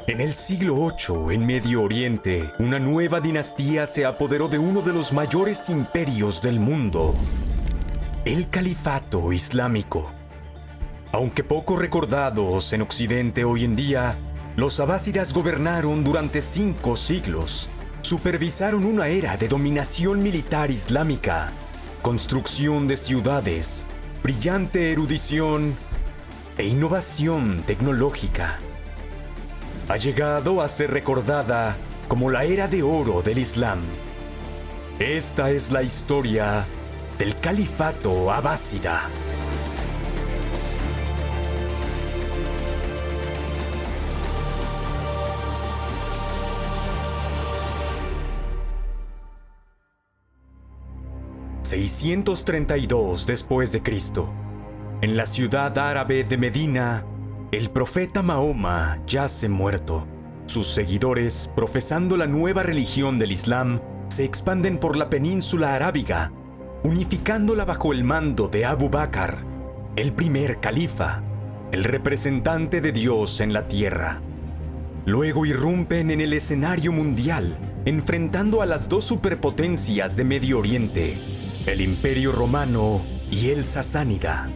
En el siglo VIII, en Medio Oriente, una nueva dinastía se apoderó de uno de los mayores imperios del mundo, el Califato Islámico. Aunque poco recordados en Occidente hoy en día, los abásidas gobernaron durante 5 siglos. Supervisaron una era de dominación militar islámica, construcción de ciudades, brillante erudición e innovación tecnológica. Ha llegado a ser recordada como la era de oro del Islam. Esta es la historia del Califato Abásida. ...632 después de Cristo... en la ciudad árabe de Medina, el profeta Mahoma yace muerto. Sus seguidores, profesando la nueva religión del Islam, se expanden por la península arábiga, unificándola bajo el mando de Abu Bakr, el primer califa, el representante de Dios en la tierra. Luego irrumpen en el escenario mundial, enfrentando a las 2 superpotencias de Medio Oriente, el Imperio Romano y el Sasánida.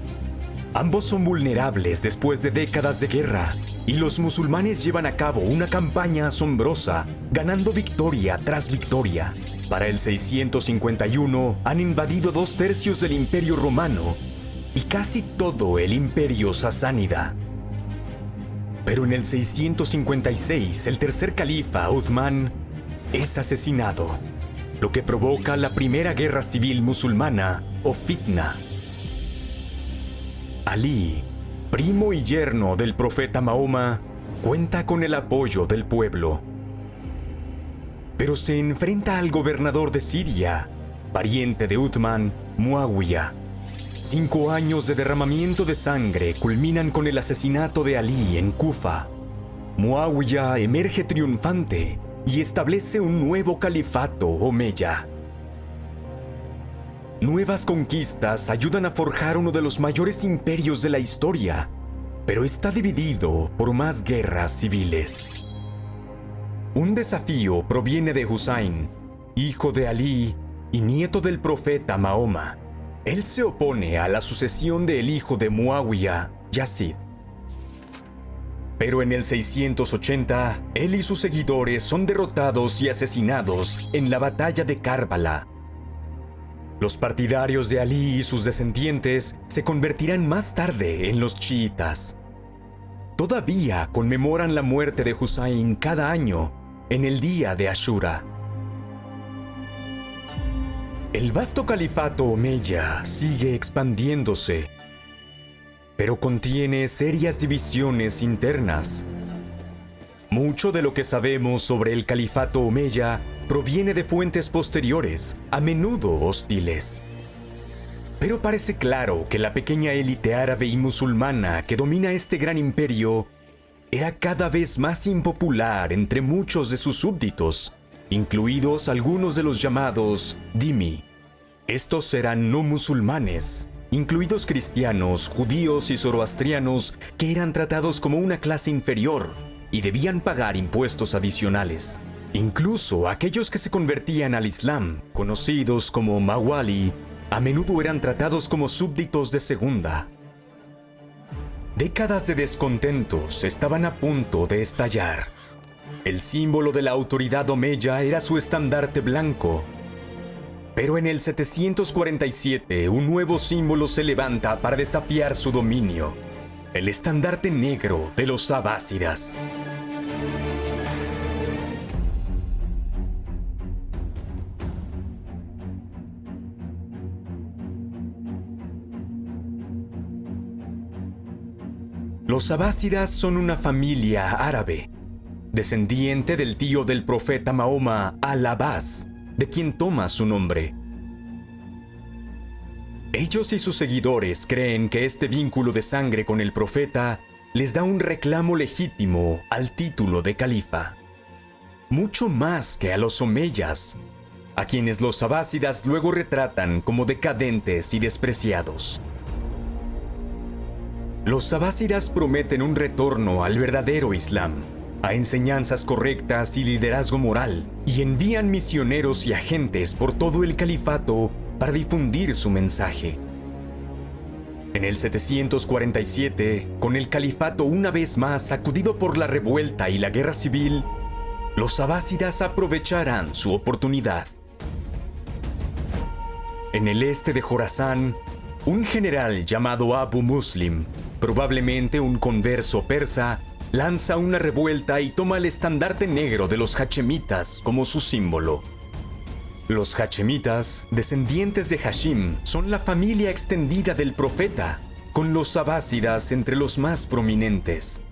Ambos son vulnerables después de décadas de guerra, y los musulmanes llevan a cabo una campaña asombrosa, ganando victoria tras victoria. Para el 651 han invadido 2/3 del Imperio Romano y casi todo el Imperio Sasánida. Pero en el 656 el tercer califa, Uthman, es asesinado, lo que provoca la primera guerra civil musulmana o fitna. Ali, primo y yerno del profeta Mahoma, cuenta con el apoyo del pueblo. Pero se enfrenta al gobernador de Siria, pariente de Uthman, Muawiyah. 5 años de derramamiento de sangre culminan con el asesinato de Ali en Kufa. Muawiyah emerge triunfante y establece un nuevo califato omeya. Nuevas conquistas ayudan a forjar uno de los mayores imperios de la historia, pero está dividido por más guerras civiles. Un desafío proviene de Husayn, hijo de Ali y nieto del profeta Mahoma. Él se opone a la sucesión del hijo de Muawiyah, Yazid. Pero en el 680, él y sus seguidores son derrotados y asesinados en la batalla de Karbala. Los partidarios de Ali y sus descendientes se convertirán más tarde en los chiitas. Todavía conmemoran la muerte de Husayn cada año, en el día de Ashura. El vasto califato omeya sigue expandiéndose, pero contiene serias divisiones internas. Mucho de lo que sabemos sobre el califato omeya proviene de fuentes posteriores, a menudo hostiles. Pero parece claro que la pequeña élite árabe y musulmana que domina este gran imperio era cada vez más impopular entre muchos de sus súbditos, incluidos algunos de los llamados dhimmi. Estos eran no musulmanes, incluidos cristianos, judíos y zoroastrianos, que eran tratados como una clase inferior y debían pagar impuestos adicionales. Incluso aquellos que se convertían al Islam, conocidos como mawali, a menudo eran tratados como súbditos de segunda. Décadas de descontentos estaban a punto de estallar. El símbolo de la autoridad omeya era su estandarte blanco. Pero en el 747 un nuevo símbolo se levanta para desafiar su dominio: el estandarte negro de los abásidas. Los abásidas son una familia árabe, descendiente del tío del profeta Mahoma, Al-Abbas, de quien toma su nombre. Ellos y sus seguidores creen que este vínculo de sangre con el profeta les da un reclamo legítimo al título de califa, mucho más que a los omeyas, a quienes los abásidas luego retratan como decadentes y despreciados. Los abásidas prometen un retorno al verdadero Islam, a enseñanzas correctas y liderazgo moral, y envían misioneros y agentes por todo el califato para difundir su mensaje. En el 747, con el califato una vez más sacudido por la revuelta y la guerra civil, los abásidas aprovecharán su oportunidad. En el este de Jorasán, un general llamado Abu Muslim, probablemente un converso persa, lanza una revuelta y toma el estandarte negro de los hachemitas como su símbolo. Los hachemitas, descendientes de Hashim, son la familia extendida del profeta, con los abásidas entre los más prominentes.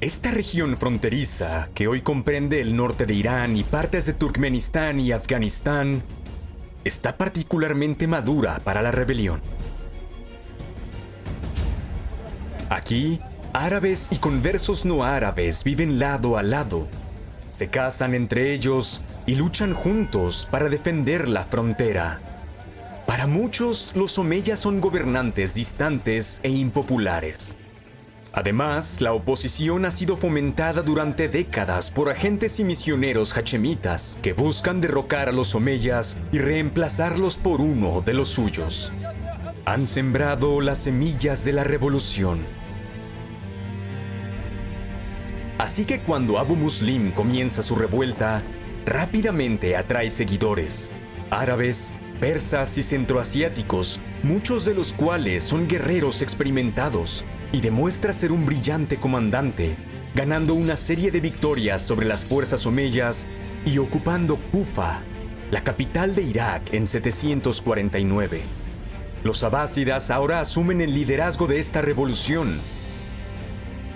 Esta región fronteriza, que hoy comprende el norte de Irán y partes de Turkmenistán y Afganistán, está particularmente madura para la rebelión. Aquí, árabes y conversos no árabes viven lado a lado, se casan entre ellos y luchan juntos para defender la frontera. Para muchos, los omeyas son gobernantes distantes e impopulares. Además, la oposición ha sido fomentada durante décadas por agentes y misioneros hachemitas que buscan derrocar a los omeyas y reemplazarlos por uno de los suyos. Han sembrado las semillas de la revolución. Así que cuando Abu Muslim comienza su revuelta, rápidamente atrae seguidores, árabes, persas y centroasiáticos, muchos de los cuales son guerreros experimentados, y demuestra ser un brillante comandante, ganando una serie de victorias sobre las fuerzas omeyas y ocupando Kufa, la capital de Irak, en 749. Los abásidas ahora asumen el liderazgo de esta revolución,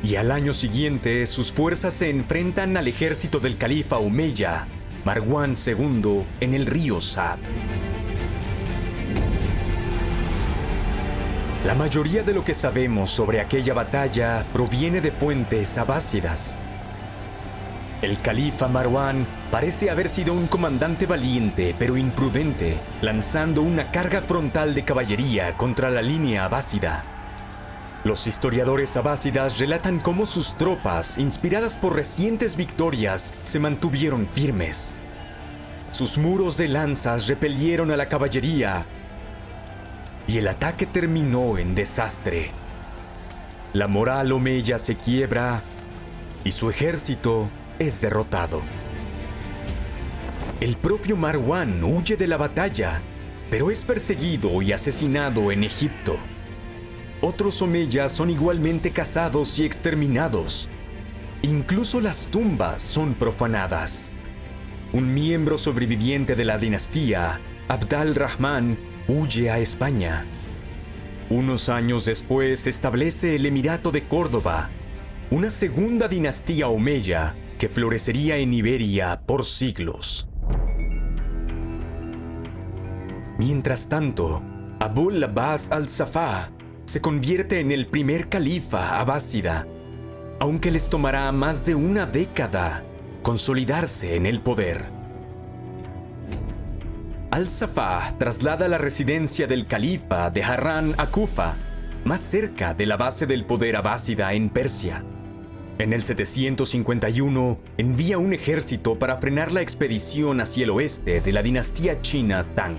y al año siguiente sus fuerzas se enfrentan al ejército del califa omeya, Marwán II, en el río Sab. La mayoría de lo que sabemos sobre aquella batalla proviene de fuentes abásidas. El califa Marwán parece haber sido un comandante valiente pero imprudente, lanzando una carga frontal de caballería contra la línea abásida. Los historiadores abásidas relatan cómo sus tropas, inspiradas por recientes victorias, se mantuvieron firmes. Sus muros de lanzas repelieron a la caballería y el ataque terminó en desastre. La moral omeya se quiebra y su ejército es derrotado. El propio Marwán huye de la batalla, pero es perseguido y asesinado en Egipto. Otros omeyas son igualmente cazados y exterminados. Incluso las tumbas son profanadas. Un miembro sobreviviente de la dinastía, Abd al-Rahman, huye a España. Unos años después se establece el Emirato de Córdoba, una segunda dinastía omeya que florecería en Iberia por siglos. Mientras tanto, Abul Abbas al-Safá se convierte en el primer califa abásida, aunque les tomará más de una década consolidarse en el poder. Al-Safá traslada la residencia del califa de Harrán a Kufa, más cerca de la base del poder abásida en Persia. En el 751 envía un ejército para frenar la expedición hacia el oeste de la dinastía china Tang.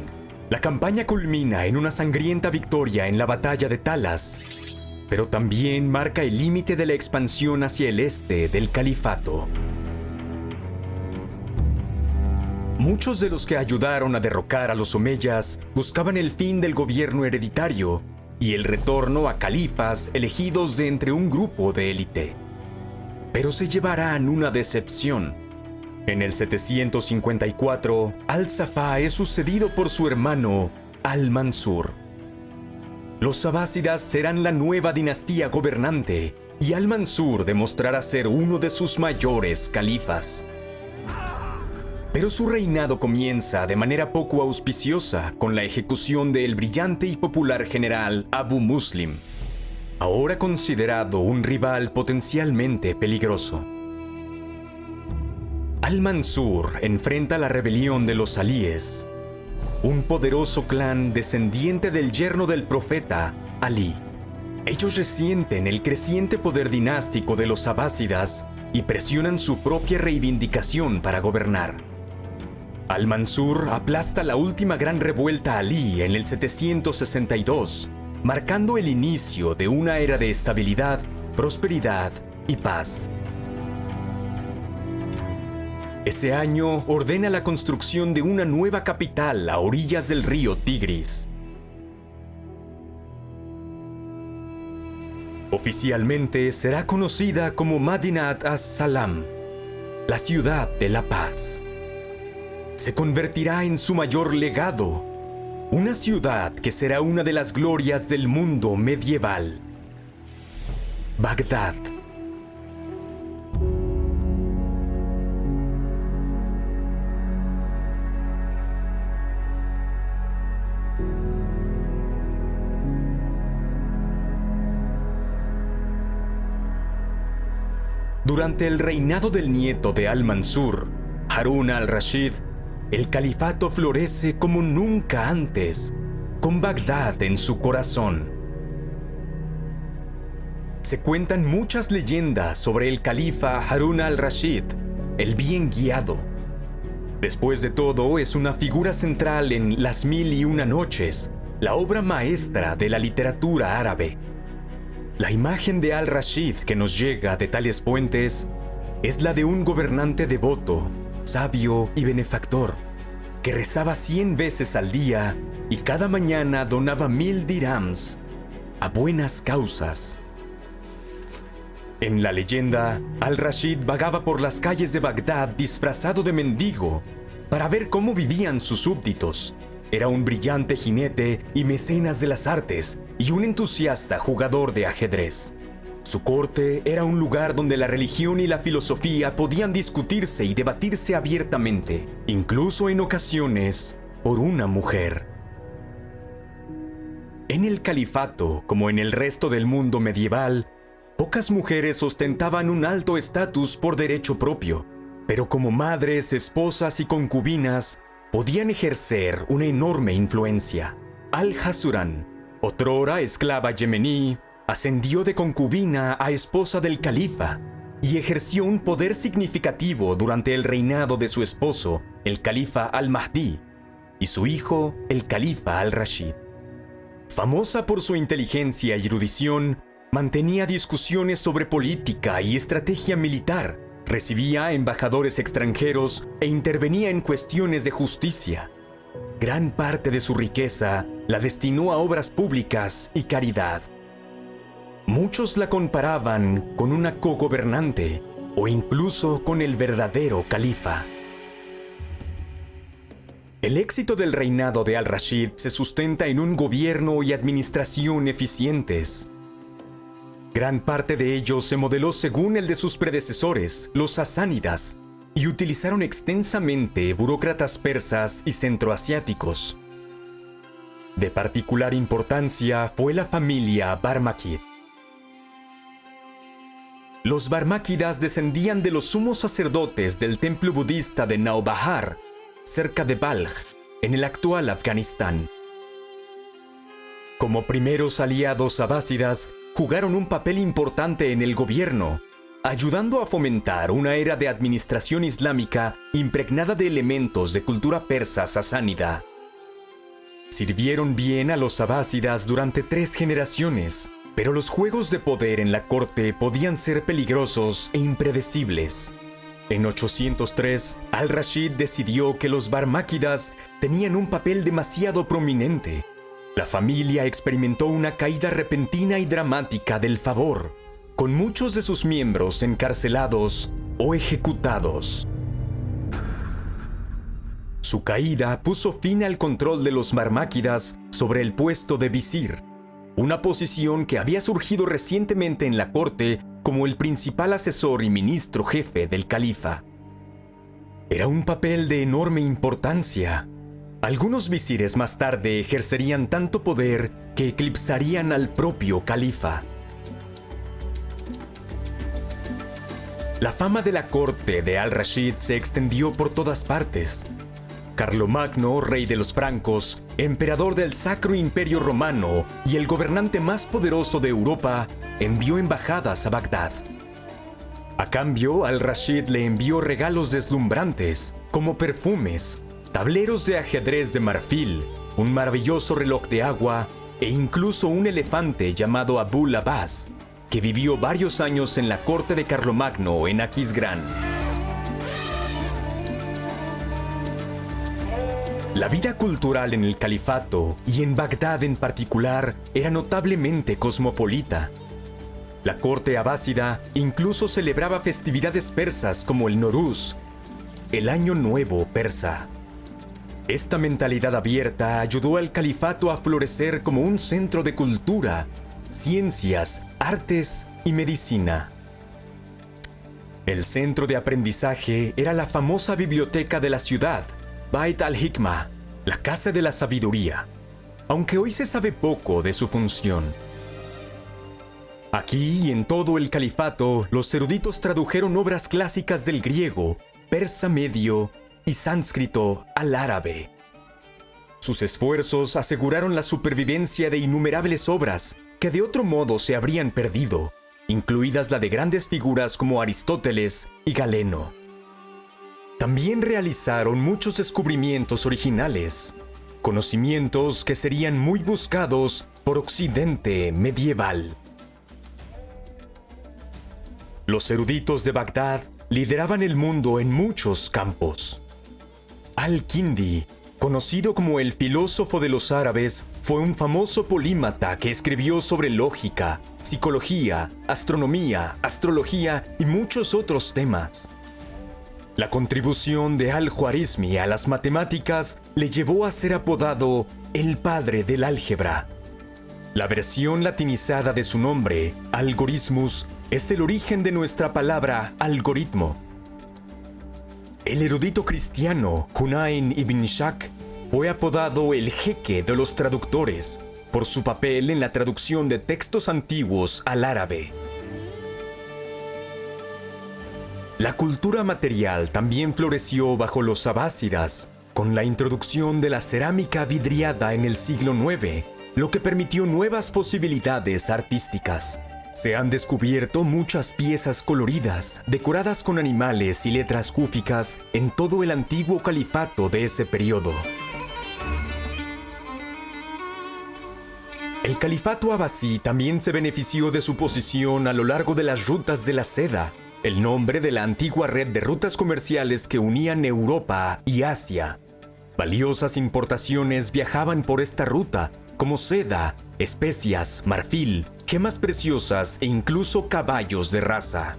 La campaña culmina en una sangrienta victoria en la batalla de Talas, pero también marca el límite de la expansión hacia el este del califato. Muchos de los que ayudaron a derrocar a los omeyas buscaban el fin del gobierno hereditario y el retorno a califas elegidos de entre un grupo de élite. Pero se llevarán una decepción. En el 754, Al-Safá es sucedido por su hermano Al-Mansur. Los abásidas serán la nueva dinastía gobernante y Al-Mansur demostrará ser uno de sus mayores califas. Pero su reinado comienza de manera poco auspiciosa con la ejecución del brillante y popular general Abu Muslim, ahora considerado un rival potencialmente peligroso. Al-Mansur enfrenta la rebelión de los alíes, un poderoso clan descendiente del yerno del profeta, Ali. Ellos resienten el creciente poder dinástico de los abásidas y presionan su propia reivindicación para gobernar. Al-Mansur aplasta la última gran revuelta alí en el 762, marcando el inicio de una era de estabilidad, prosperidad y paz. Ese año ordena la construcción de una nueva capital a orillas del río Tigris. Oficialmente será conocida como Madinat as-Salam, la ciudad de la paz. Se convertirá en su mayor legado, una ciudad que será una de las glorias del mundo medieval. Bagdad. Durante el reinado del nieto de Al-Mansur, Harun al-Rashid, el califato florece como nunca antes, con Bagdad en su corazón. Se cuentan muchas leyendas sobre el califa Harun al-Rashid, el bien guiado. Después de todo, es una figura central en Las Mil y Una Noches, la obra maestra de la literatura árabe. La imagen de al-Rashid que nos llega de tales fuentes es la de un gobernante devoto, sabio y benefactor, que rezaba 100 veces al día y cada mañana donaba 1000 dirhams a buenas causas. En la leyenda, al-Rashid vagaba por las calles de Bagdad disfrazado de mendigo para ver cómo vivían sus súbditos. Era un brillante jinete y mecenas de las artes y un entusiasta jugador de ajedrez. Su corte era un lugar donde la religión y la filosofía podían discutirse y debatirse abiertamente, incluso en ocasiones por una mujer. En el califato, como en el resto del mundo medieval, pocas mujeres ostentaban un alto estatus por derecho propio, pero como madres, esposas y concubinas, podían ejercer una enorme influencia. Al-Hasuran, otrora esclava yemení, ascendió de concubina a esposa del califa y ejerció un poder significativo durante el reinado de su esposo, el califa al-Mahdi, y su hijo, el califa al-Rashid. Famosa por su inteligencia y erudición, mantenía discusiones sobre política y estrategia militar, recibía embajadores extranjeros e intervenía en cuestiones de justicia. Gran parte de su riqueza la destinó a obras públicas y caridad. Muchos la comparaban con una cogobernante o incluso con el verdadero califa. El éxito del reinado de al-Rashid se sustenta en un gobierno y administración eficientes. Gran parte de ello se modeló según el de sus predecesores, los sasánidas, y utilizaron extensamente burócratas persas y centroasiáticos. De particular importancia fue la familia Barmakid. Los Barmáquidas descendían de los sumos sacerdotes del templo budista de Naubahar, cerca de Balj, en el actual Afganistán. Como primeros aliados abásidas, jugaron un papel importante en el gobierno, ayudando a fomentar una era de administración islámica impregnada de elementos de cultura persa sasánida. Sirvieron bien a los abásidas durante 3 generaciones, pero los juegos de poder en la corte podían ser peligrosos e impredecibles. En 803, al-Rashid decidió que los Barmáquidas tenían un papel demasiado prominente. La familia experimentó una caída repentina y dramática del favor, con muchos de sus miembros encarcelados o ejecutados. Su caída puso fin al control de los Barmáquidas sobre el puesto de visir, una posición que había surgido recientemente en la corte como el principal asesor y ministro jefe del califa. Era un papel de enorme importancia. Algunos visires más tarde ejercerían tanto poder que eclipsarían al propio califa. La fama de la corte de al-Rashid se extendió por todas partes. Carlomagno, rey de los francos, emperador del Sacro Imperio Romano y el gobernante más poderoso de Europa, envió embajadas a Bagdad. A cambio, al-Rashid le envió regalos deslumbrantes, como perfumes, tableros de ajedrez de marfil, un maravilloso reloj de agua e incluso un elefante llamado Abul Abbas, que vivió varios años en la corte de Carlomagno en Aquisgrán. La vida cultural en el califato, y en Bagdad en particular, era notablemente cosmopolita. La corte abásida incluso celebraba festividades persas como el Noruz, el Año Nuevo persa. Esta mentalidad abierta ayudó al califato a florecer como un centro de cultura, ciencias, artes y medicina. El centro de aprendizaje era la famosa biblioteca de la ciudad, Bait al-Hikmah, la Casa de la Sabiduría, aunque hoy se sabe poco de su función. Aquí y en todo el califato, los eruditos tradujeron obras clásicas del griego, persa medio y sánscrito al árabe. Sus esfuerzos aseguraron la supervivencia de innumerables obras que de otro modo se habrían perdido, incluidas la de grandes figuras como Aristóteles y Galeno. También realizaron muchos descubrimientos originales, conocimientos que serían muy buscados por Occidente medieval. Los eruditos de Bagdad lideraban el mundo en muchos campos. Al-Kindi, conocido como el filósofo de los árabes, fue un famoso polímata que escribió sobre lógica, psicología, astronomía, astrología y muchos otros temas. La contribución de Al-Khwarizmi a las matemáticas le llevó a ser apodado el padre del álgebra. La versión latinizada de su nombre, algorismus, es el origen de nuestra palabra algoritmo. El erudito cristiano Hunayn ibn Shak fue apodado el jeque de los traductores por su papel en la traducción de textos antiguos al árabe. La cultura material también floreció bajo los abásidas, con la introducción de la cerámica vidriada en el siglo IX, lo que permitió nuevas posibilidades artísticas. Se han descubierto muchas piezas coloridas, decoradas con animales y letras cúficas en todo el antiguo califato de ese periodo. El califato abasí también se benefició de su posición a lo largo de las rutas de la seda, el nombre de la antigua red de rutas comerciales que unían Europa y Asia. Valiosas importaciones viajaban por esta ruta, como seda, especias, marfil, gemas preciosas e incluso caballos de raza.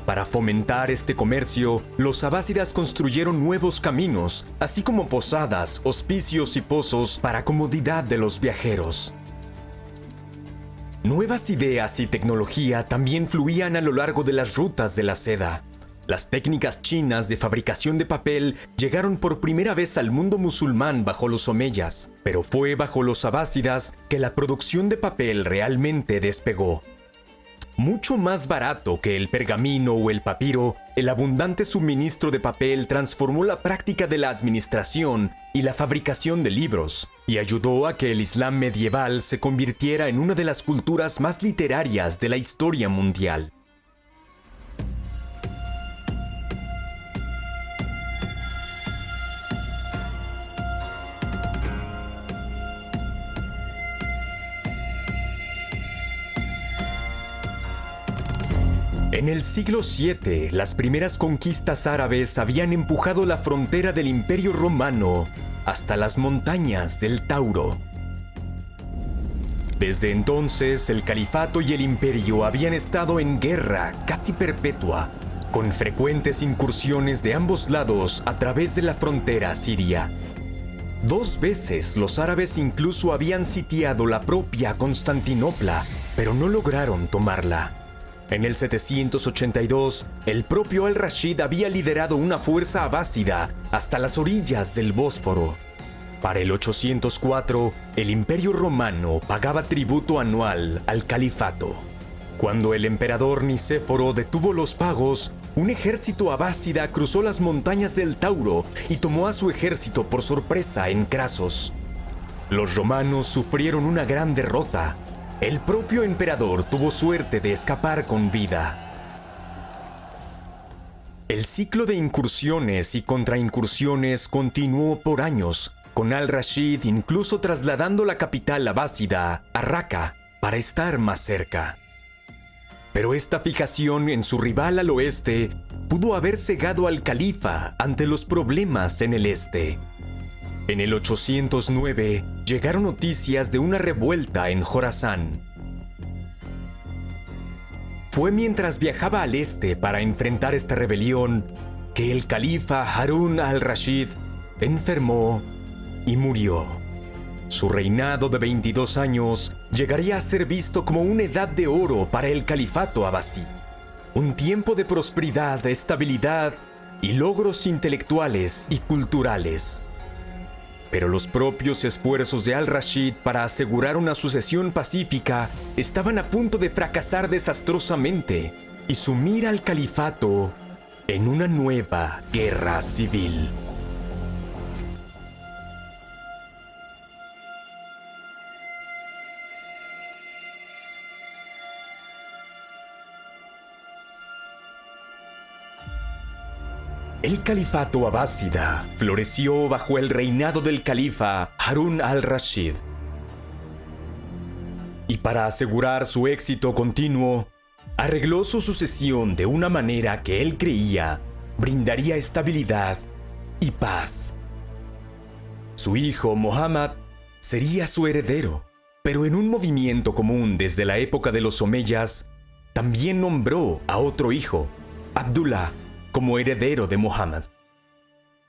Para fomentar este comercio, los abásidas construyeron nuevos caminos, así como posadas, hospicios y pozos para comodidad de los viajeros. Nuevas ideas y tecnología también fluían a lo largo de las rutas de la seda. Las técnicas chinas de fabricación de papel llegaron por primera vez al mundo musulmán bajo los omeyas, pero fue bajo los abásidas que la producción de papel realmente despegó. Mucho más barato que el pergamino o el papiro, el abundante suministro de papel transformó la práctica de la administración y la fabricación de libros, y ayudó a que el Islam medieval se convirtiera en una de las culturas más literarias de la historia mundial. En el siglo VII, las primeras conquistas árabes habían empujado la frontera del Imperio Romano hasta las montañas del Tauro. Desde entonces, el califato y el imperio habían estado en guerra casi perpetua, con frecuentes incursiones de ambos lados a través de la frontera siria. 2 veces los árabes incluso habían sitiado la propia Constantinopla, pero no lograron tomarla. En el 782, el propio Al-Rashid había liderado una fuerza abásida hasta las orillas del Bósforo. Para el 804, el Imperio Romano pagaba tributo anual al califato. Cuando el emperador Nicéforo detuvo los pagos, un ejército abásida cruzó las montañas del Tauro y tomó a su ejército por sorpresa en Crasos. Los romanos sufrieron una gran derrota. El propio emperador tuvo suerte de escapar con vida. El ciclo de incursiones y contraincursiones continuó por años, con al-Rashid incluso trasladando la capital abásida a Raqqa para estar más cerca. Pero esta fijación en su rival al oeste pudo haber cegado al califa ante los problemas en el este. En el 809 llegaron noticias de una revuelta en Jorasán. Fue mientras viajaba al este para enfrentar esta rebelión que el califa Harún al-Rashid enfermó y murió. Su reinado de 22 años llegaría a ser visto como una edad de oro para el califato abasí. Un tiempo de prosperidad, estabilidad y logros intelectuales y culturales. Pero los propios esfuerzos de al-Rashid para asegurar una sucesión pacífica estaban a punto de fracasar desastrosamente y sumir al califato en una nueva guerra civil. El califato abásida floreció bajo el reinado del califa Harún al-Rashid. Y para asegurar su éxito continuo, arregló su sucesión de una manera que él creía brindaría estabilidad y paz. Su hijo Muhammad sería su heredero, pero en un movimiento común desde la época de los omeyas, también nombró a otro hijo, Abdullah, como heredero de Muhammad,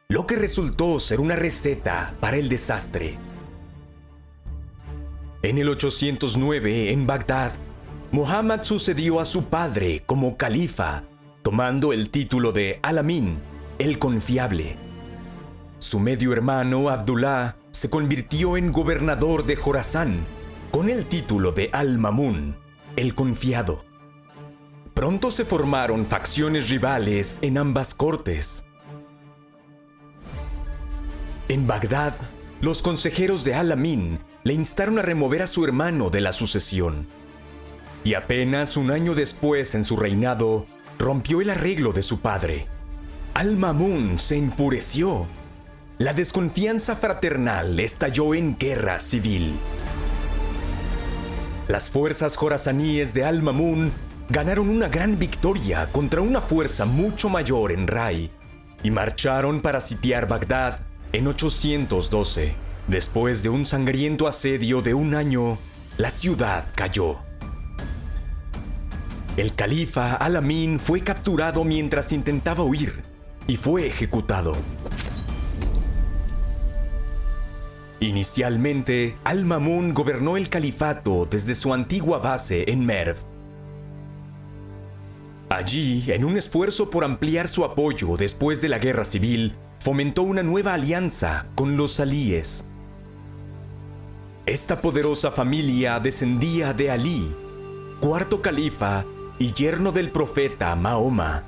lo que resultó ser una receta para el desastre. En el 809, en Bagdad, Muhammad sucedió a su padre como califa, tomando el título de Al-Amin, el confiable. Su medio hermano Abdullah se convirtió en gobernador de Jorasán, con el título de Al-Mamun, el confiado. Pronto se formaron facciones rivales en ambas cortes. En Bagdad, los consejeros de Al-Amin le instaron a remover a su hermano de la sucesión. Y apenas un año después, en su reinado, rompió el arreglo de su padre. Al-Mamun se enfureció. La desconfianza fraternal estalló en guerra civil. Las fuerzas jorasaníes de Al-Mamun ganaron una gran victoria contra una fuerza mucho mayor en Ray y marcharon para sitiar Bagdad en 812. Después de un sangriento asedio de un año, la ciudad cayó. El califa Al-Amin fue capturado mientras intentaba huir y fue ejecutado. Inicialmente, Al-Mamun gobernó el califato desde su antigua base en Merv. Allí, en un esfuerzo por ampliar su apoyo después de la guerra civil, fomentó una nueva alianza con los alíes. Esta poderosa familia descendía de Alí, cuarto califa y yerno del profeta Mahoma.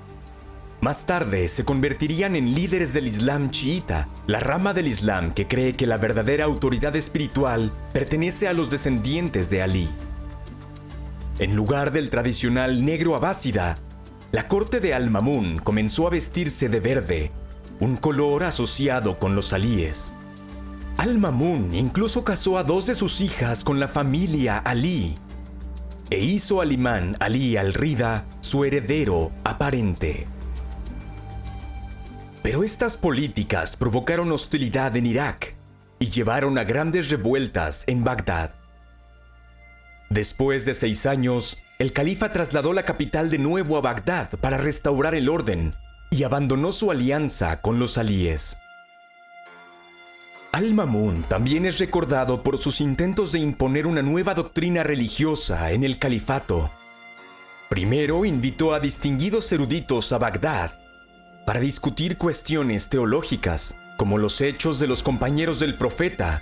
Más tarde se convertirían en líderes del Islam chiita, la rama del Islam que cree que la verdadera autoridad espiritual pertenece a los descendientes de Alí. En lugar del tradicional negro abásida, la corte de Al-Mamun comenzó a vestirse de verde, un color asociado con los alíes. Al-Mamun incluso casó a dos de sus hijas con la familia Alí e hizo al imán Alí al-Rida su heredero aparente. Pero estas políticas provocaron hostilidad en Irak y llevaron a grandes revueltas en Bagdad. Después de 6 años, el califa trasladó la capital de nuevo a Bagdad para restaurar el orden y abandonó su alianza con los alíes. Al-Mamun también es recordado por sus intentos de imponer una nueva doctrina religiosa en el califato. Primero invitó a distinguidos eruditos a Bagdad para discutir cuestiones teológicas como los hechos de los compañeros del profeta,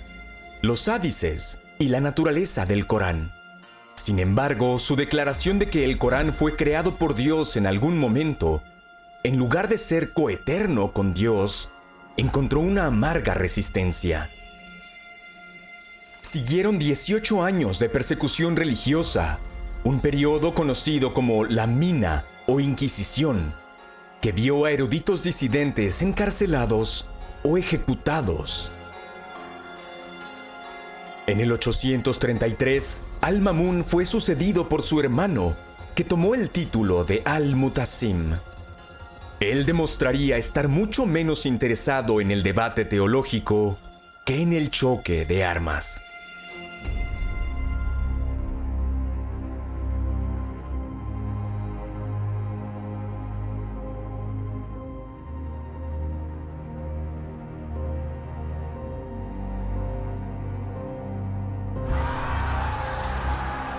los hadices y la naturaleza del Corán. Sin embargo, su declaración de que el Corán fue creado por Dios en algún momento, en lugar de ser coeterno con Dios, encontró una amarga resistencia. Siguieron 18 años de persecución religiosa, un periodo conocido como la Mina o Inquisición, que vio a eruditos disidentes encarcelados o ejecutados. En el 833, Al-Ma'mún fue sucedido por su hermano, que tomó el título de Al-Mutasim. Él demostraría estar mucho menos interesado en el debate teológico que en el choque de armas.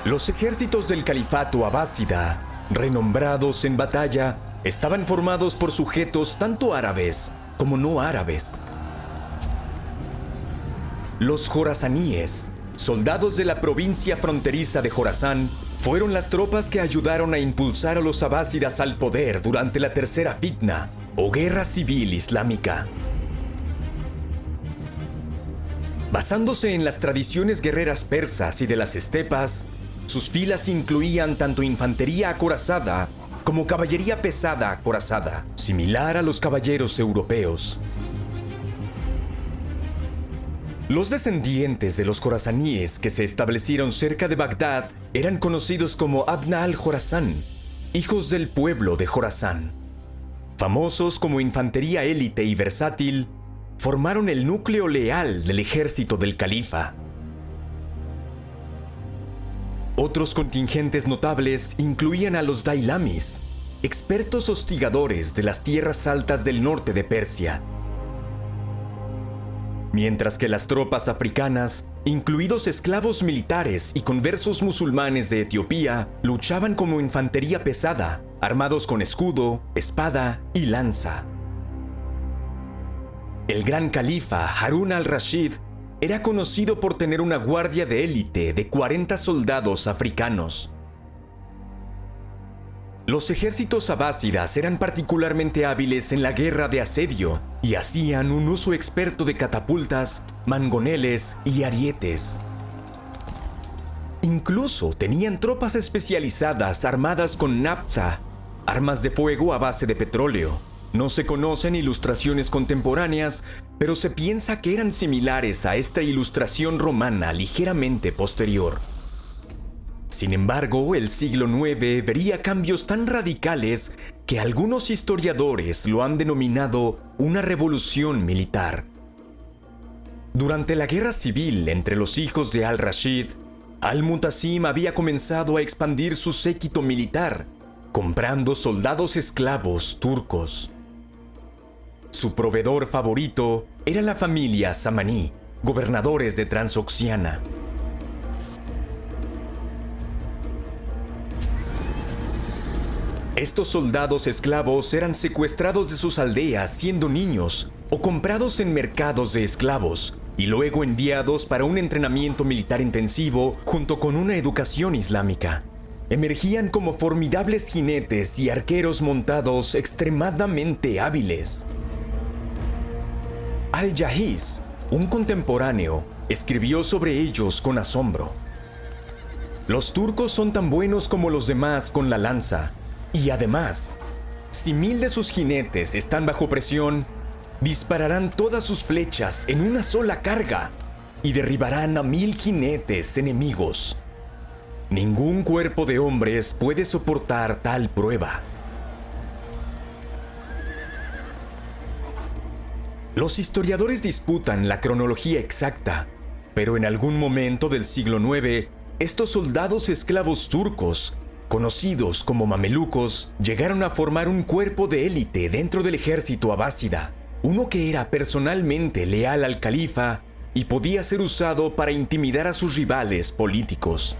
Los ejércitos del califato abásida, renombrados en batalla, estaban formados por sujetos tanto árabes como no árabes. Los jorasaníes, soldados de la provincia fronteriza de Jorasán, fueron las tropas que ayudaron a impulsar a los abásidas al poder durante la tercera fitna, o guerra civil islámica. Basándose en las tradiciones guerreras persas y de las estepas, sus filas incluían tanto infantería acorazada como caballería pesada acorazada, similar a los caballeros europeos. Los descendientes de los jorasaníes que se establecieron cerca de Bagdad eran conocidos como Abna al-Jorasán, hijos del pueblo de Jorasán. Famosos como infantería élite y versátil, formaron el núcleo leal del ejército del califa. Otros contingentes notables incluían a los dailamis, expertos hostigadores de las tierras altas del norte de Persia. Mientras que las tropas africanas, incluidos esclavos militares y conversos musulmanes de Etiopía, luchaban como infantería pesada, armados con escudo, espada y lanza. El gran califa Harún al-Rashid era conocido por tener una guardia de élite de 40 soldados africanos. Los ejércitos abásidas eran particularmente hábiles en la guerra de asedio y hacían un uso experto de catapultas, mangoneles y arietes. Incluso tenían tropas especializadas armadas con naphtha, armas de fuego a base de petróleo. No se conocen ilustraciones contemporáneas, pero se piensa que eran similares a esta ilustración romana ligeramente posterior. Sin embargo, el siglo IX vería cambios tan radicales que algunos historiadores lo han denominado una revolución militar. Durante la guerra civil entre los hijos de al-Rashid, Al-Mutasim había comenzado a expandir su séquito militar, comprando soldados esclavos turcos. Su proveedor favorito era la familia Samaní, gobernadores de Transoxiana. Estos soldados esclavos eran secuestrados de sus aldeas siendo niños o comprados en mercados de esclavos y luego enviados para un entrenamiento militar intensivo junto con una educación islámica. Emergían como formidables jinetes y arqueros montados extremadamente hábiles. Al-Jahiz, un contemporáneo, escribió sobre ellos con asombro. Los turcos son tan buenos como los demás con la lanza, y además, si 1000 de sus jinetes están bajo presión, dispararán todas sus flechas en una sola carga y derribarán a 1000 jinetes enemigos. Ningún cuerpo de hombres puede soportar tal prueba. Los historiadores disputan la cronología exacta, pero en algún momento del siglo IX, estos soldados esclavos turcos, conocidos como mamelucos, llegaron a formar un cuerpo de élite dentro del ejército abásida, uno que era personalmente leal al califa y podía ser usado para intimidar a sus rivales políticos.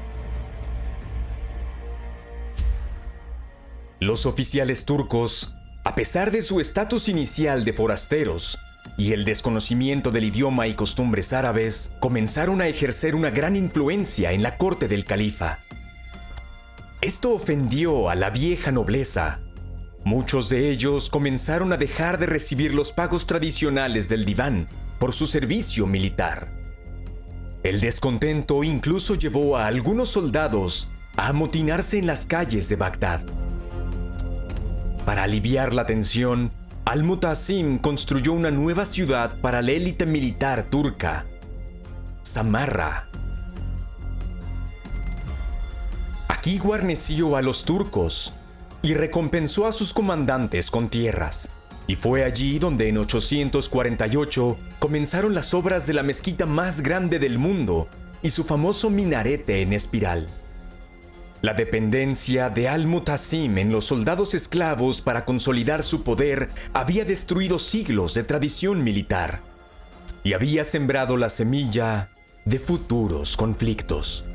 Los oficiales turcos, a pesar de su estatus inicial de forasteros y el desconocimiento del idioma y costumbres árabes, comenzaron a ejercer una gran influencia en la corte del califa. Esto ofendió a la vieja nobleza. Muchos de ellos comenzaron a dejar de recibir los pagos tradicionales del diván por su servicio militar. El descontento incluso llevó a algunos soldados a amotinarse en las calles de Bagdad. Para aliviar la tensión, Al-Mutasim construyó una nueva ciudad para la élite militar turca, Samarra. Aquí guarneció a los turcos y recompensó a sus comandantes con tierras. Y fue allí donde en 848 comenzaron las obras de la mezquita más grande del mundo y su famoso minarete en espiral. La dependencia de Al-Mutasim en los soldados esclavos para consolidar su poder había destruido siglos de tradición militar y había sembrado la semilla de futuros conflictos.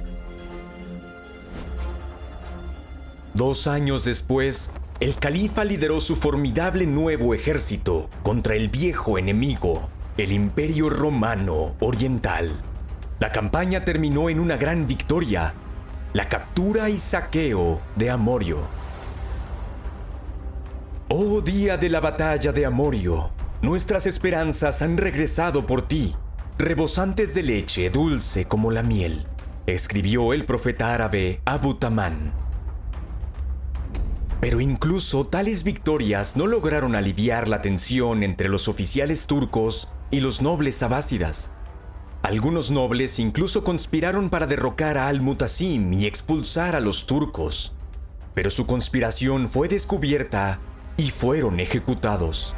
2 años después, el califa lideró su formidable nuevo ejército contra el viejo enemigo, el Imperio Romano Oriental. La campaña terminó en una gran victoria, la captura y saqueo de Amorio. Oh día de la batalla de Amorio, nuestras esperanzas han regresado por ti, rebosantes de leche dulce como la miel, escribió el profeta árabe Abu Tamán. Pero incluso tales victorias no lograron aliviar la tensión entre los oficiales turcos y los nobles abásidas. Algunos nobles incluso conspiraron para derrocar a Al-Mutasim y expulsar a los turcos, pero su conspiración fue descubierta y fueron ejecutados.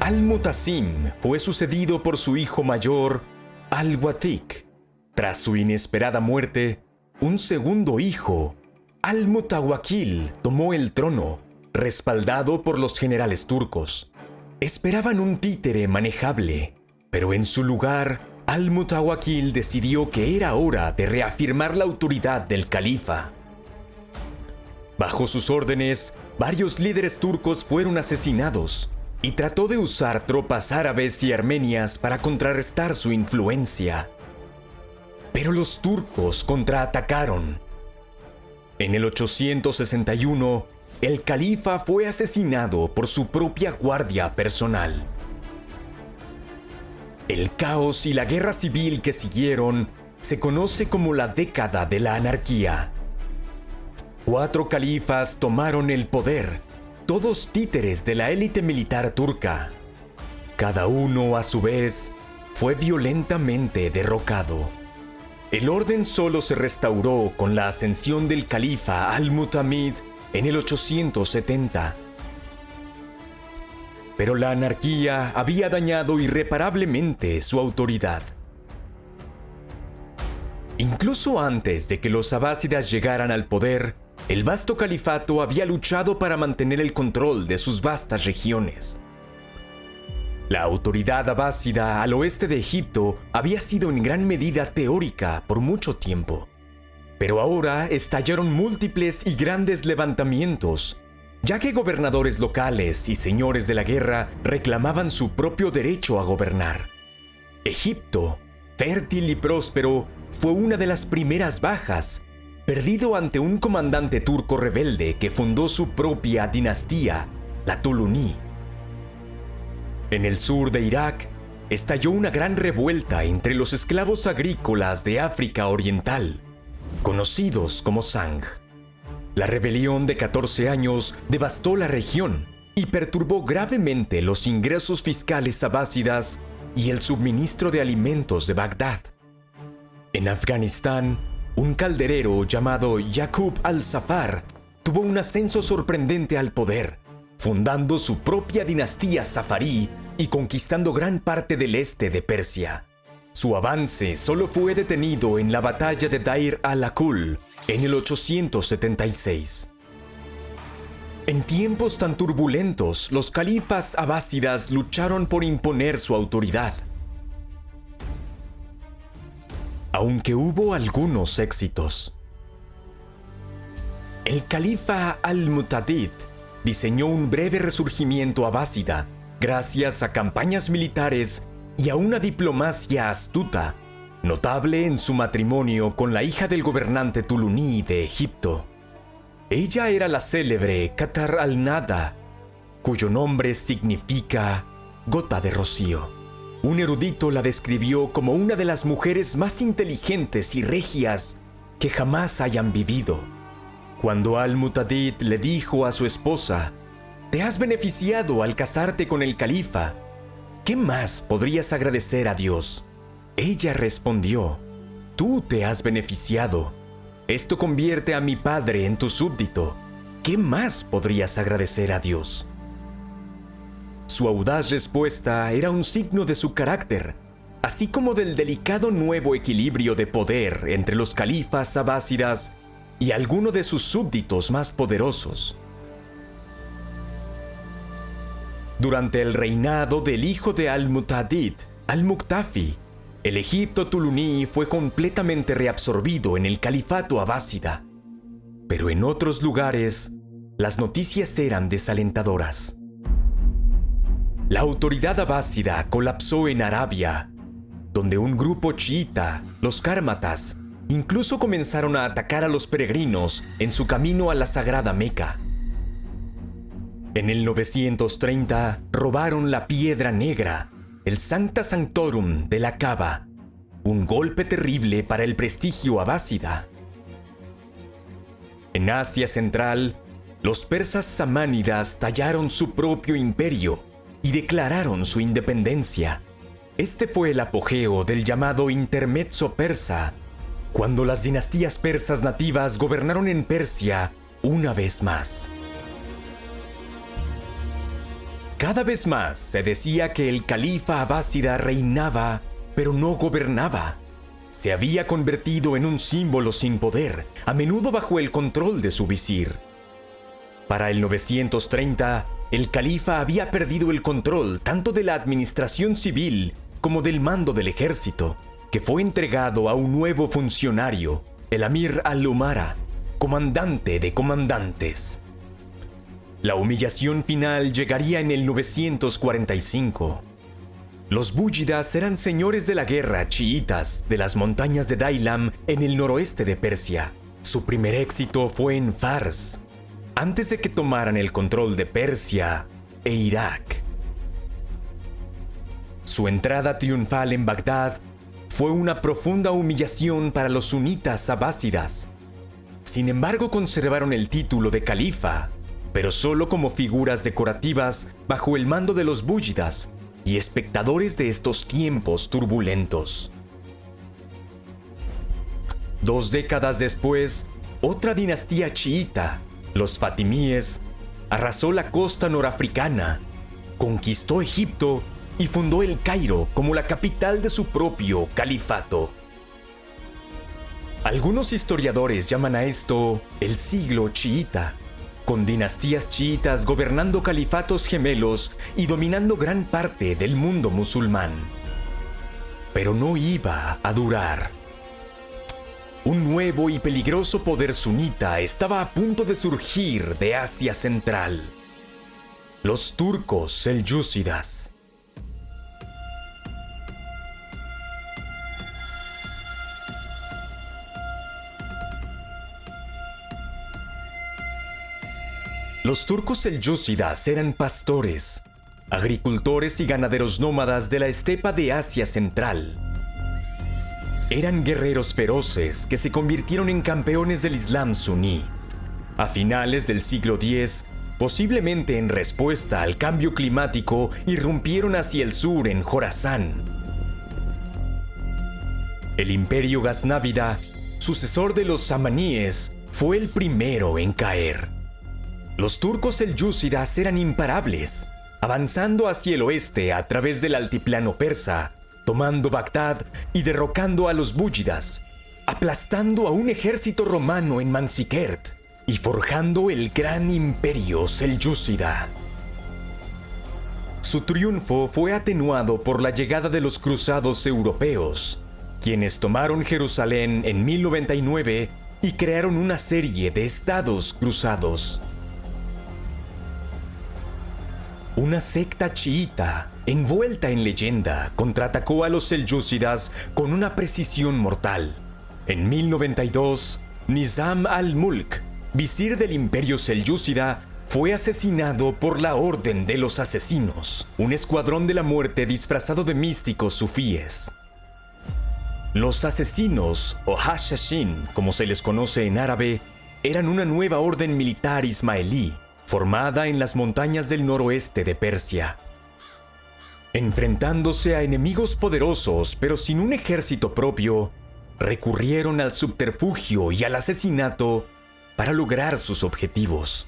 Al-Mutasim fue sucedido por su hijo mayor, Al-Wathik. Tras su inesperada muerte, un segundo hijo, Al-Mutawakkil, tomó el trono, respaldado por los generales turcos. Esperaban un títere manejable, pero en su lugar, Al-Mutawakkil decidió que era hora de reafirmar la autoridad del califa. Bajo sus órdenes, varios líderes turcos fueron asesinados, y trató de usar tropas árabes y armenias para contrarrestar su influencia. Pero los turcos contraatacaron. En el 861, el califa fue asesinado por su propia guardia personal. El caos y la guerra civil que siguieron se conoce como la década de la anarquía. 4 califas tomaron el poder, todos títeres de la élite militar turca. Cada uno, a su vez, fue violentamente derrocado. El orden solo se restauró con la ascensión del califa Al-Mutamid en el 870. Pero la anarquía había dañado irreparablemente su autoridad. Incluso antes de que los abásidas llegaran al poder, el vasto califato había luchado para mantener el control de sus vastas regiones. La autoridad abásida al oeste de Egipto había sido en gran medida teórica por mucho tiempo, pero ahora estallaron múltiples y grandes levantamientos, ya que gobernadores locales y señores de la guerra reclamaban su propio derecho a gobernar. Egipto, fértil y próspero, fue una de las primeras bajas, perdido ante un comandante turco rebelde que fundó su propia dinastía, la Tuluní. En el sur de Irak, estalló una gran revuelta entre los esclavos agrícolas de África Oriental, conocidos como Zang. La rebelión de 14 años devastó la región y perturbó gravemente los ingresos fiscales abásidas y el suministro de alimentos de Bagdad. En Afganistán, un calderero llamado Yaqub al-Zafar tuvo un ascenso sorprendente al poder, fundando su propia dinastía safarí y conquistando gran parte del este de Persia. Su avance solo fue detenido en la batalla de Dair al-Aqul en el 876. En tiempos tan turbulentos, los califas abásidas lucharon por imponer su autoridad. Aunque hubo algunos éxitos. El califa Al-Mu'tadid diseñó un breve resurgimiento abásida gracias a campañas militares y a una diplomacia astuta, notable en su matrimonio con la hija del gobernante tuluní de Egipto. Ella era la célebre Qatar al-Nada, cuyo nombre significa gota de rocío. Un erudito la describió como una de las mujeres más inteligentes y regias que jamás hayan vivido. Cuando Al-Mu'tadid le dijo a su esposa: «Te has beneficiado al casarte con el califa. ¿Qué más podrías agradecer a Dios?», ella respondió: «Tú te has beneficiado. Esto convierte a mi padre en tu súbdito. ¿Qué más podrías agradecer a Dios?». Su audaz respuesta era un signo de su carácter, así como del delicado nuevo equilibrio de poder entre los califas abásidas y alguno de sus súbditos más poderosos. Durante el reinado del hijo de Al-Mu'tadid, Al-Muqtafi, el Egipto tuluní fue completamente reabsorbido en el califato abásida. Pero en otros lugares, las noticias eran desalentadoras. La autoridad abásida colapsó en Arabia, donde un grupo chiita, los cármatas, incluso comenzaron a atacar a los peregrinos en su camino a la sagrada Meca. En el 930 robaron la piedra negra, el Sancta Sanctorum de la Kaaba, un golpe terrible para el prestigio abásida. En Asia Central, los persas samánidas tallaron su propio imperio y declararon su independencia. Este fue el apogeo del llamado Intermezzo persa, cuando las dinastías persas nativas gobernaron en Persia una vez más. Cada vez más se decía que el califa abásida reinaba, pero no gobernaba. Se había convertido en un símbolo sin poder, a menudo bajo el control de su visir. Para el 930, el califa había perdido el control tanto de la administración civil como del mando del ejército, que fue entregado a un nuevo funcionario, el Amir al-Umara, comandante de comandantes. La humillación final llegaría en el 945. Los búyidas eran señores de la guerra chiitas de las montañas de Dailam en el noroeste de Persia. Su primer éxito fue en Fars, antes de que tomaran el control de Persia e Irak. Su entrada triunfal en Bagdad fue una profunda humillación para los sunitas abásidas. Sin embargo, conservaron el título de califa, pero solo como figuras decorativas bajo el mando de los búyidas y espectadores de estos tiempos turbulentos. 2 décadas después, otra dinastía chiita, los fatimíes, arrasó la costa norafricana, conquistó Egipto y fundó el Cairo como la capital de su propio califato. Algunos historiadores llaman a esto el siglo chiita, con dinastías chiitas gobernando califatos gemelos y dominando gran parte del mundo musulmán. Pero no iba a durar. Un nuevo y peligroso poder sunita estaba a punto de surgir de Asia Central: los turcos selyúcidas. Los turcos selyúcidas eran pastores, agricultores y ganaderos nómadas de la estepa de Asia Central. Eran guerreros feroces que se convirtieron en campeones del Islam suní. A finales del siglo X, posiblemente en respuesta al cambio climático, irrumpieron hacia el sur en Jorasán. El imperio gaznávida, sucesor de los samaníes, fue el primero en caer. Los turcos selyúcidas eran imparables, avanzando hacia el oeste a través del altiplano persa, tomando Bagdad y derrocando a los búyidas, aplastando a un ejército romano en Manzikert y forjando el gran imperio selyúcida. Su triunfo fue atenuado por la llegada de los cruzados europeos, quienes tomaron Jerusalén en 1099 y crearon una serie de estados cruzados. Una secta chiita, envuelta en leyenda, contraatacó a los selyúcidas con una precisión mortal. En 1092, Nizam al-Mulk, visir del Imperio Selyúcida, fue asesinado por la Orden de los Asesinos, un escuadrón de la muerte disfrazado de místicos sufíes. Los asesinos, o Hashashin, como se les conoce en árabe, eran una nueva orden militar ismaelí, formada en las montañas del noroeste de Persia. Enfrentándose a enemigos poderosos, pero sin un ejército propio, recurrieron al subterfugio y al asesinato para lograr sus objetivos.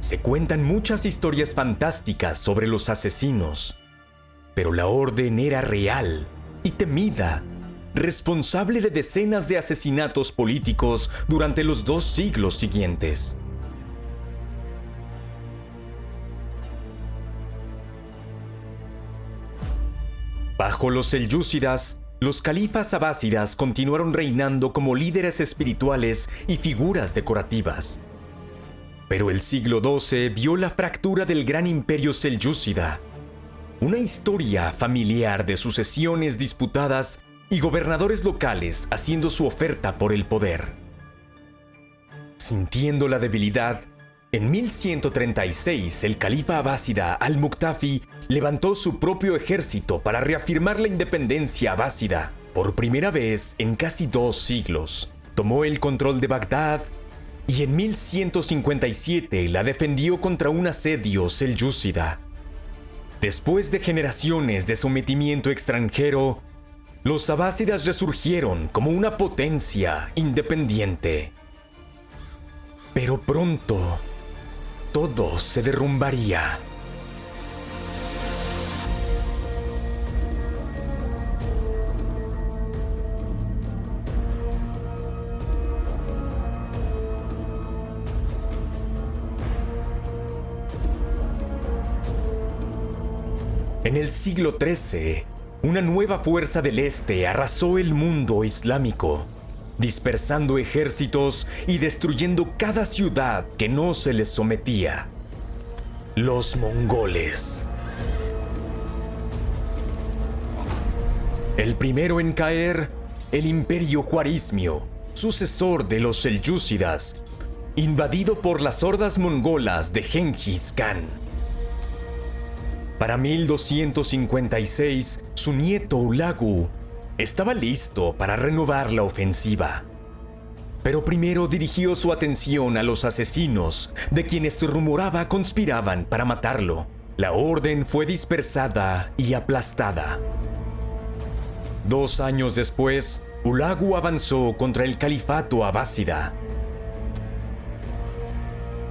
Se cuentan muchas historias fantásticas sobre los asesinos, pero la orden era real y temida, responsable de decenas de asesinatos políticos durante los 2 siglos siguientes. Bajo los selyúcidas, los califas abásidas continuaron reinando como líderes espirituales y figuras decorativas. Pero el siglo XII vio la fractura del gran imperio selyúcida, una historia familiar de sucesiones disputadas y gobernadores locales haciendo su oferta por el poder. Sintiendo la debilidad, en 1136 el califa abásida al-Muqtafi levantó su propio ejército para reafirmar la independencia abásida. Por primera vez en casi 2 siglos, tomó el control de Bagdad y en 1157 la defendió contra un asedio selyúcida. Después de generaciones de sometimiento extranjero, los abásidas resurgieron como una potencia independiente. Pero pronto, todo se derrumbaría. En el siglo XIII, una nueva fuerza del este arrasó el mundo islámico, dispersando ejércitos y destruyendo cada ciudad que no se les sometía. Los mongoles. El primero en caer, el imperio juarismio, sucesor de los selyúcidas, invadido por las hordas mongolas de Gengis Khan. Para 1256, su nieto Hulagu estaba listo para renovar la ofensiva. Pero primero dirigió su atención a los asesinos, de quienes se rumoraba conspiraban para matarlo. La orden fue dispersada y aplastada. 2 años después, Hulagu avanzó contra el califato abásida.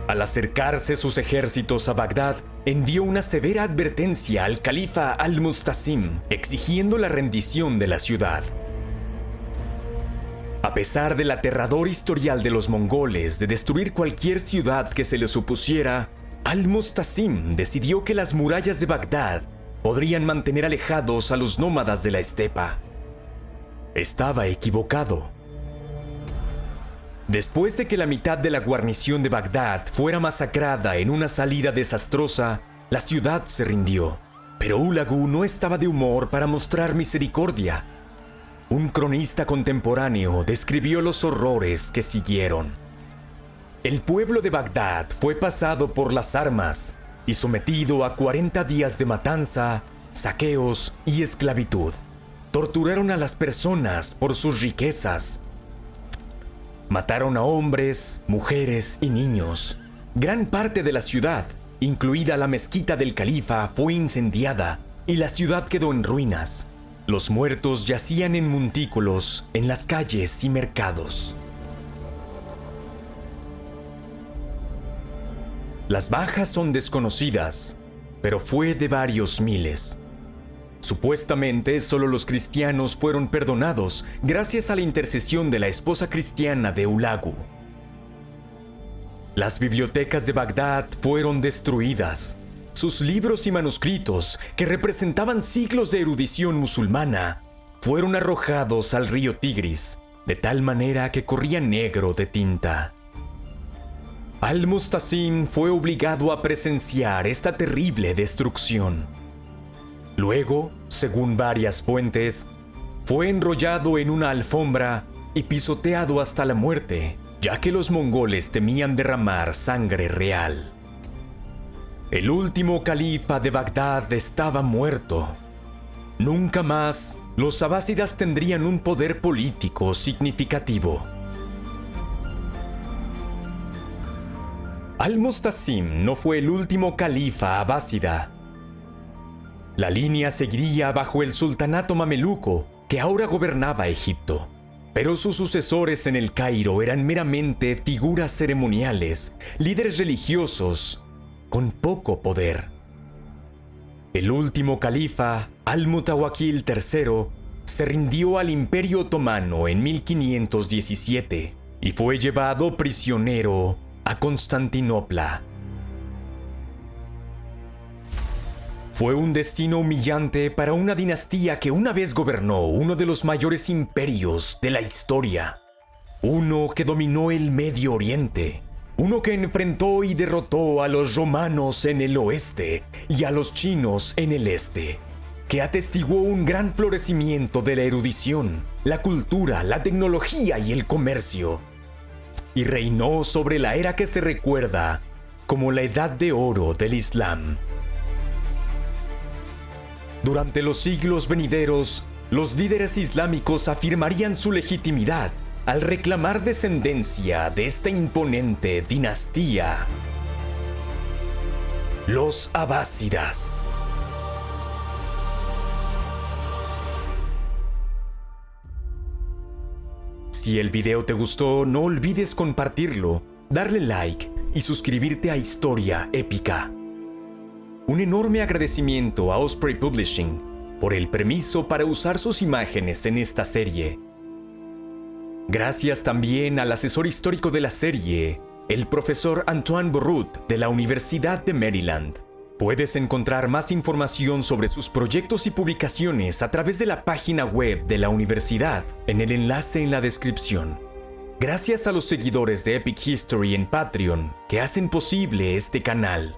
Al acercarse sus ejércitos a Bagdad, envió una severa advertencia al califa al-Mustasim, exigiendo la rendición de la ciudad. A pesar del aterrador historial de los mongoles de destruir cualquier ciudad que se les opusiera, al-Mustasim decidió que las murallas de Bagdad podrían mantener alejados a los nómadas de la estepa. Estaba equivocado. Después de que la mitad de la guarnición de Bagdad fuera masacrada en una salida desastrosa, la ciudad se rindió. Pero Hulagu no estaba de humor para mostrar misericordia. Un cronista contemporáneo describió los horrores que siguieron. El pueblo de Bagdad fue pasado por las armas y sometido a 40 días de matanza, saqueos y esclavitud. Torturaron a las personas por sus riquezas. Mataron a hombres, mujeres y niños. Gran parte de la ciudad, incluida la mezquita del califa, fue incendiada y la ciudad quedó en ruinas. Los muertos yacían en montículos en las calles y mercados. Las bajas son desconocidas, pero fue de varios miles. Supuestamente, solo los cristianos fueron perdonados gracias a la intercesión de la esposa cristiana de Hulagu. Las bibliotecas de Bagdad fueron destruidas. Sus libros y manuscritos, que representaban siglos de erudición musulmana, fueron arrojados al río Tigris, de tal manera que corría negro de tinta. Al-Mustasim fue obligado a presenciar esta terrible destrucción. Luego, según varias fuentes, fue enrollado en una alfombra y pisoteado hasta la muerte, ya que los mongoles temían derramar sangre real. El último califa de Bagdad estaba muerto. Nunca más los abásidas tendrían un poder político significativo. Al-Mustasim no fue el último califa abásida. La línea seguiría bajo el sultanato mameluco, que ahora gobernaba Egipto. Pero sus sucesores en el Cairo eran meramente figuras ceremoniales, líderes religiosos, con poco poder. El último califa, Al-Mutawakkil III, se rindió al Imperio Otomano en 1517 y fue llevado prisionero a Constantinopla. Fue un destino humillante para una dinastía que una vez gobernó uno de los mayores imperios de la historia. Uno que dominó el Medio Oriente. Uno que enfrentó y derrotó a los romanos en el oeste y a los chinos en el este. Que atestiguó un gran florecimiento de la erudición, la cultura, la tecnología y el comercio. Y reinó sobre la era que se recuerda como la Edad de Oro del Islam. Durante los siglos venideros, los líderes islámicos afirmarían su legitimidad al reclamar descendencia de esta imponente dinastía. Los abásidas. Si el video te gustó, no olvides compartirlo, darle like y suscribirte a Historia Épica. Un enorme agradecimiento a Osprey Publishing por el permiso para usar sus imágenes en esta serie. Gracias también al asesor histórico de la serie, el profesor Antoine Borrut de la Universidad de Maryland. Puedes encontrar más información sobre sus proyectos y publicaciones a través de la página web de la universidad en el enlace en la descripción. Gracias a los seguidores de Epic History en Patreon que hacen posible este canal.